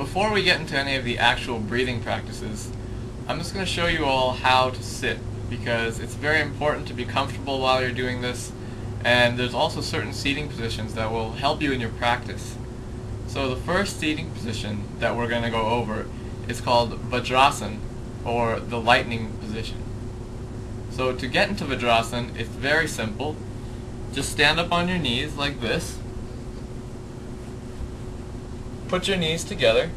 before we get into any of the actual breathing practices, I'm just going to show you all how to sit, because it's very important to be comfortable while you're doing this, and there's also certain seating positions that will help you in your practice. So the first seating position that we're going to go over is called Vajrasana, or the lightning position. So to get into Vajrasana, it's very simple. Just stand up on your knees like this. Put your knees together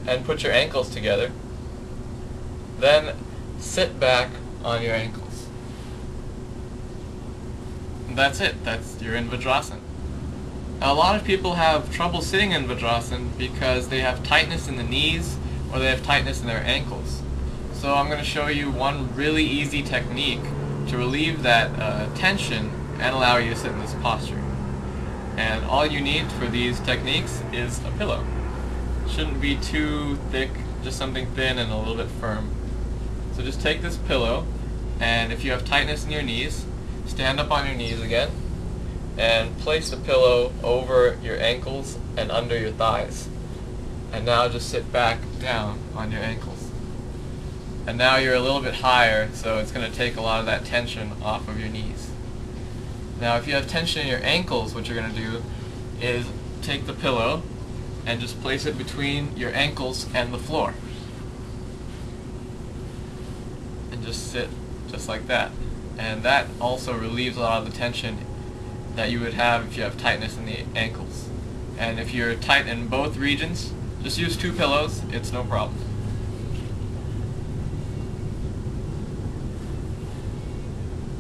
and put your ankles together. Then sit back on your ankles. And that's it. You're in Vajrasana. Now, a lot of people have trouble sitting in Vajrasana because they have tightness in the knees or they have tightness in their ankles. So I'm going to show you one really easy technique to relieve that tension and allow you to sit in this posture. And all you need for these techniques is a pillow. Shouldn't be too thick, just something thin and a little bit firm. So just take this pillow, and if you have tightness in your knees, stand up on your knees again and place the pillow over your ankles and under your thighs. And now just sit back down on your ankles. And now you're a little bit higher, so it's going to take a lot of that tension off of your knees. Now if you have tension in your ankles, what you're going to do is take the pillow and just place it between your ankles and the floor. And just sit just like that. And that also relieves a lot of the tension that you would have if you have tightness in the ankles. And if you're tight in both regions, just use 2 pillows, it's no problem.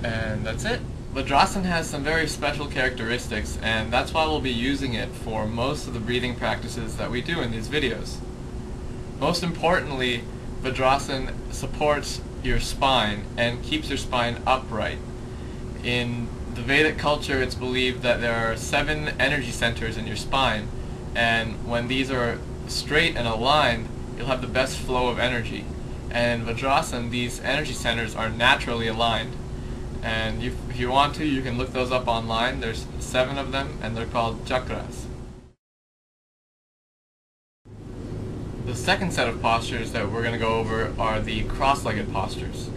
And that's it. Vajrasana has some very special characteristics, and that's why we'll be using it for most of the breathing practices that we do in these videos. Most importantly, Vajrasana supports your spine and keeps your spine upright. In the Vedic culture, it's believed that there are 7 energy centers in your spine, and when these are straight and aligned, you'll have the best flow of energy. And in Vajrasana, these energy centers are naturally aligned. And if you want to, you can look those up online. There's 7 of them, and they're called chakras. The second set of postures that we're going to go over are the cross-legged postures.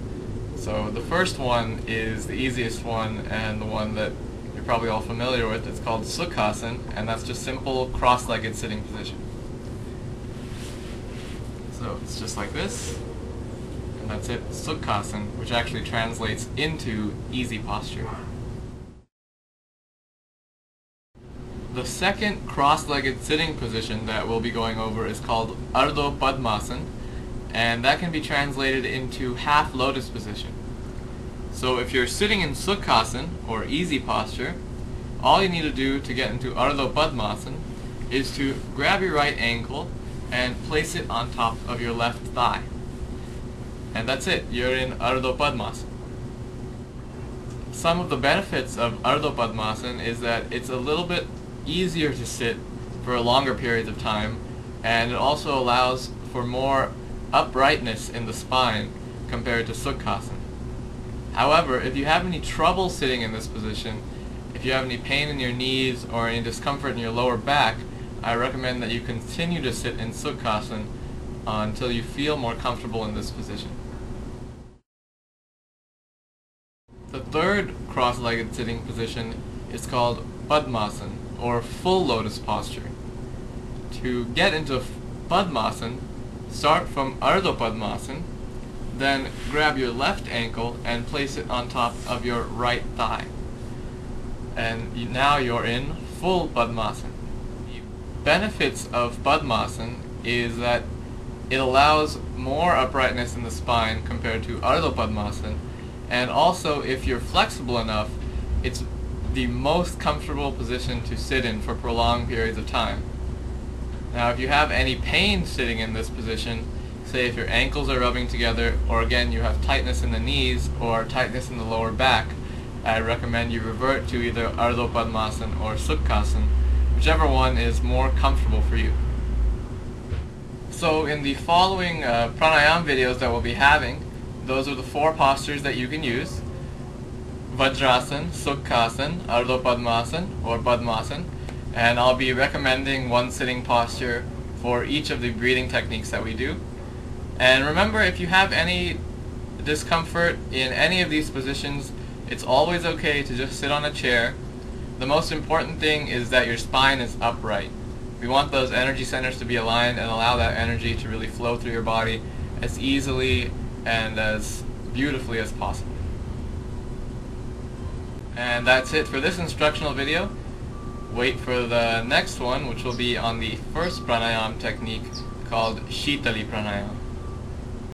So the first one is the easiest one, and the one that you're probably all familiar with. It's called Sukhasana, and that's just simple cross-legged sitting position. So it's just like this. And that's it, Sukhasana, which actually translates into easy posture. The second cross-legged sitting position that we'll be going over is called Ardha Padmasana, and that can be translated into half lotus position. So if you're sitting in Sukhasana, or easy posture, all you need to do to get into Ardha Padmasana is to grab your right ankle and place it on top of your left thigh. And that's it, you're in Ardha Padmasana. Some of the benefits of Ardha Padmasana is that it's a little bit easier to sit for longer periods of time, and it also allows for more uprightness in the spine compared to Sukhasana. However, if you have any trouble sitting in this position, if you have any pain in your knees or any discomfort in your lower back, I recommend that you continue to sit in Sukhasana until you feel more comfortable in this position. The third cross-legged sitting position is called Padmasana, or full lotus posture. To get into Padmasana, start from Ardha Padmasana, then grab your left ankle and place it on top of your right thigh. And now you're in full Padmasana. The benefits of Padmasana is that it allows more uprightness in the spine compared to Ardha Padmasana, and also if you're flexible enough, it's the most comfortable position to sit in for prolonged periods of time. Now if you have any pain sitting in this position, say if your ankles are rubbing together, or again you have tightness in the knees or tightness in the lower back, I recommend you revert to either Ardha Padmasana or Sukhasana, whichever one is more comfortable for you. So in the following Pranayama videos that we'll be having, those are the 4 postures that you can use: Vajrasana, Sukhasana, Ardha Padmasana or Padmasana, and I'll be recommending one sitting posture for each of the breathing techniques that we do. And remember, if you have any discomfort in any of these positions, it's always okay to just sit on a chair. The most important thing is that your spine is upright. We want those energy centers to be aligned and allow that energy to really flow through your body as easily and as beautifully as possible. And that's it for this instructional video. Wait for the next one, which will be on the first pranayama technique called Shitali Pranayama.